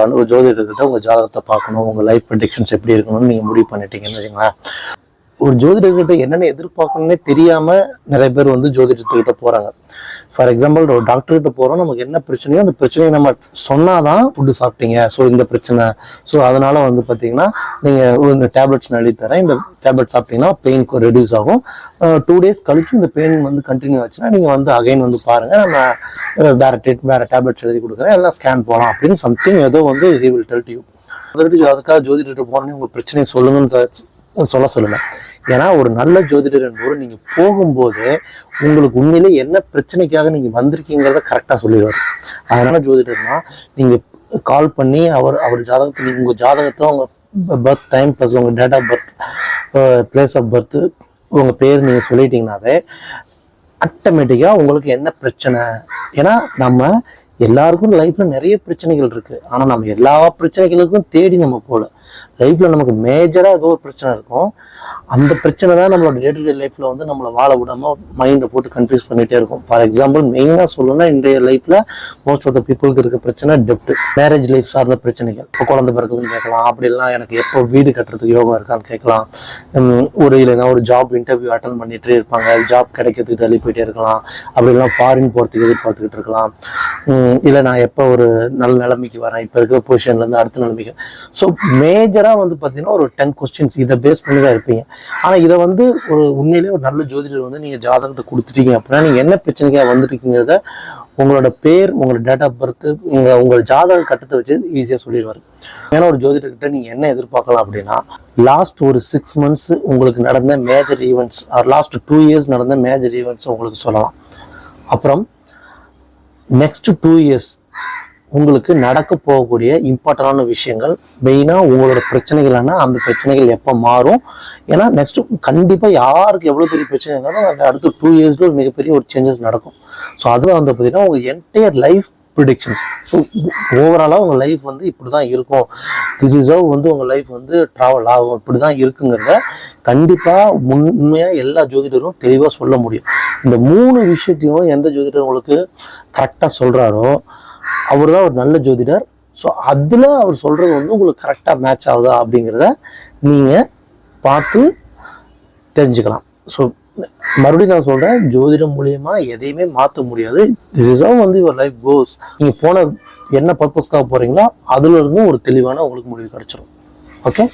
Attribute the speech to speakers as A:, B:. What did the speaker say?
A: ஒரு ஜோதிடர்கிட்ட உங்கள் ஜாதகத்தை பார்க்கணும், உங்கள் லைஃப் ப்ரெடிக்ஷன்ஸ் எப்படி இருக்கணும்னு நீங்கள் முடிவு பண்ணிட்டீங்கன்னு வச்சுங்களேன். ஒரு ஜோதிடர்கிட்ட என்னென்ன எதிர்பார்க்கணுன்னே தெரியாமல் நிறைய பேர் வந்து ஜோதிடத்துக்கிட்ட போகிறாங்க. ஃபார் எக்ஸாம்பிள், ஒரு டாக்டர்கிட்ட போகிறோம், நமக்கு என்ன பிரச்சனையோ அந்த பிரச்சனையை நம்ம சொன்னாதான் ஃபுட்டு சாப்பிட்டீங்க, ஸோ இந்த பிரச்சனை, ஸோ அதனால வந்து பார்த்தீங்கன்னா நீங்கள் இந்த டேப்லெட்ஸ் நான் எழுதி தரேன், இந்த டேப்லெட் சாப்பிட்டீங்கன்னா பெயின் ரெடியூஸ் ஆகும், 2 days கழிச்சு இந்த பெயின் வந்து கண்டினியூ ஆச்சுன்னா நீங்கள் வந்து அகைன் வந்து பாருங்கள், நம்ம வேறு டேப்லெட்ஸ் எழுதி கொடுக்குறேன், எல்லாம் ஸ்கேன் போகலாம் அப்படின்னு சம்திங் ஏதோ வந்து he will tell to you. அதுக்காக ஜோதிடர்கிட்ட போனோன்னே உங்கள் பிரச்சனையை சொல்லுங்கன்னு சொல்லலை. ஏன்னா ஒரு நல்ல ஜோதிடர் என்பவர் நீங்கள் போகும்போது உங்களுக்கு உண்மையிலே என்ன பிரச்சனைக்காக நீங்கள் வந்திருக்கீங்கிறத கரெக்டாக சொல்லிடுவார். அதனால ஜோதிடர்னா நீங்கள் கால் பண்ணி அவர் ஜாதகத்தை, நீங்கள் உங்கள் ஜாதகத்தை, உங்கள் பர்த் டைம் ப்ளஸ் உங்கள் date of birth, place of birth, உங்கள் பேர் நீங்கள் சொல்லிட்டீங்கன்னாவே ஆட்டோமேட்டிக்காக உங்களுக்கு என்ன பிரச்சனை. ஏன்னா நம்ம எல்லாருக்கும் லைஃப்ல நிறைய பிரச்சனைகள் இருக்கு, ஆனால் நம்ம எல்லா பிரச்சனைகளுக்கும் தேடி நம்ம போகல. லைஃப்ல நமக்கு மேஜராக ஏதோ ஒரு பிரச்சனை இருக்கும், அந்த பிரச்சனை தான் நம்மளோட டே டு டே லைஃப்ல வந்து நம்மளை வாழ விடாம மைண்டை போட்டு கன்ஃபியூஸ் பண்ணிட்டே இருக்கும். ஃபார் எக்ஸாம்பிள், மெயினாக சொல்லணும்னா இன்றைய லைஃப்ல மோஸ்ட் ஆஃப் த பீப்புளுக்கு இருக்க பிரச்சனை டெப்ட், மேரேஜ் லைஃப் சார்ந்த பிரச்சனைகள். இப்போ குழந்தை பிறகுதுன்னு கேட்கலாம், அப்படிலாம் எனக்கு எப்போ வீடு கட்டுறதுக்கு யோகம் இருக்கான்னு கேட்கலாம். இல்லைன்னா ஒரு ஜாப் இன்டர்வியூ அட்டன் பண்ணிட்டு இருப்பாங்க, ஜாப் கிடைக்கிறதுக்கு தள்ளி போயிட்டே இருக்கலாம். அப்படிலாம் ஃபாரின் போகிறதுக்கு எதிர்பார்த்துக்கிட்டு இருக்கலாம். இல்லை நான் எப்போ ஒரு நல்ல நிலைமைக்கு வரேன், இப்போ இருக்கிற பொசிஷன்லேருந்து அடுத்த நிலைமைக்கு. ஸோ மேஜராக வந்து பார்த்தீங்கன்னா ஒரு 10 questions இதை பேஸ் பண்ணி தான் இருப்பீங்க. ஆனால் இதை வந்து ஒரு உண்மையிலேயே ஒரு நல்ல ஜோதிடர் வந்து நீங்கள் ஜாதகத்தை கொடுத்துட்டீங்க அப்படின்னா நீங்கள் என்ன பிரச்சனைக்காக வந்துருக்கீங்கிறத உங்களோட பேர், உங்களோட டேட் ஆஃப் பர்த், உங்கள் ஜாதக கட்டத்தை வச்சு ஈஸியாக சொல்லிடுவார். ஏன்னா ஒரு ஜோதிடர்கிட்ட நீங்கள் என்ன எதிர்பார்க்கலாம் அப்படின்னா, லாஸ்ட் ஒரு 6 months உங்களுக்கு நடந்த மேஜர் ஈவெண்ட்ஸ், லாஸ்ட் 2 years நடந்த மேஜர் ஈவெண்ட்ஸ் உங்களுக்கு சொல்லலாம். அப்புறம் நெக்ஸ்ட் 2 years உங்களுக்கு நடக்க போகக்கூடிய இம்பார்ட்டண்டான விஷயங்கள், மெயினாக உங்களோட பிரச்சனைகள்னா அந்த பிரச்சனைகள் எப்போ மாறும். ஏன்னா நெக்ஸ்ட் கண்டிப்பாக யாருக்கு எவ்வளோ பெரிய பிரச்சனை இருந்தாலும் அந்த அடுத்த 2 yearsல ஒரு மிகப்பெரிய ஒரு சேஞ்சஸ் நடக்கும். ஸோ அதில் வந்து பார்த்தீங்கன்னா உங்கள் என்டையர் லைஃப் ப்ரிடிக்ஷன்ஸ், ஸோ ஓவராலாக உங்கள் லைஃப் வந்து இப்படி தான் இருக்கும், திஸ் இஸ் ஹவ் வந்து உங்கள் லைஃப் வந்து ட்ராவல் ஆகும், இப்படி தான் இருக்குங்கிறத கண்டிப்பாக உண்மையாக எல்லா ஜோதிடரும் தெளிவாக சொல்ல முடியும். இந்த 3 விஷயத்தையும் எந்த ஜோதிடர் உங்களுக்கு கரெக்டாக சொல்கிறாரோ அவர் தான் ஒரு நல்ல ஜோதிடர். ஸோ அதில் அவர் சொல்கிறது வந்து உங்களுக்கு கரெக்டாக மேட்ச் ஆகுதா அப்படிங்கிறத நீங்கள் பார்த்து தெரிஞ்சுக்கலாம். ஸோ மறுபடியும் நான் சொல்கிறேன், ஜோதிடம் மூலியமா எதையுமே மாற்ற முடியாது. திஸ் இஸ் ஹவ் வந்து யுவர் லைஃப் கோஸ். நீங்கள் போன என்ன பர்பஸ்க்காக போகிறீங்களோ அதுல இருந்து ஒரு தெளிவான உங்களுக்கு முடிவு கிடைச்சிடும். ஓகே.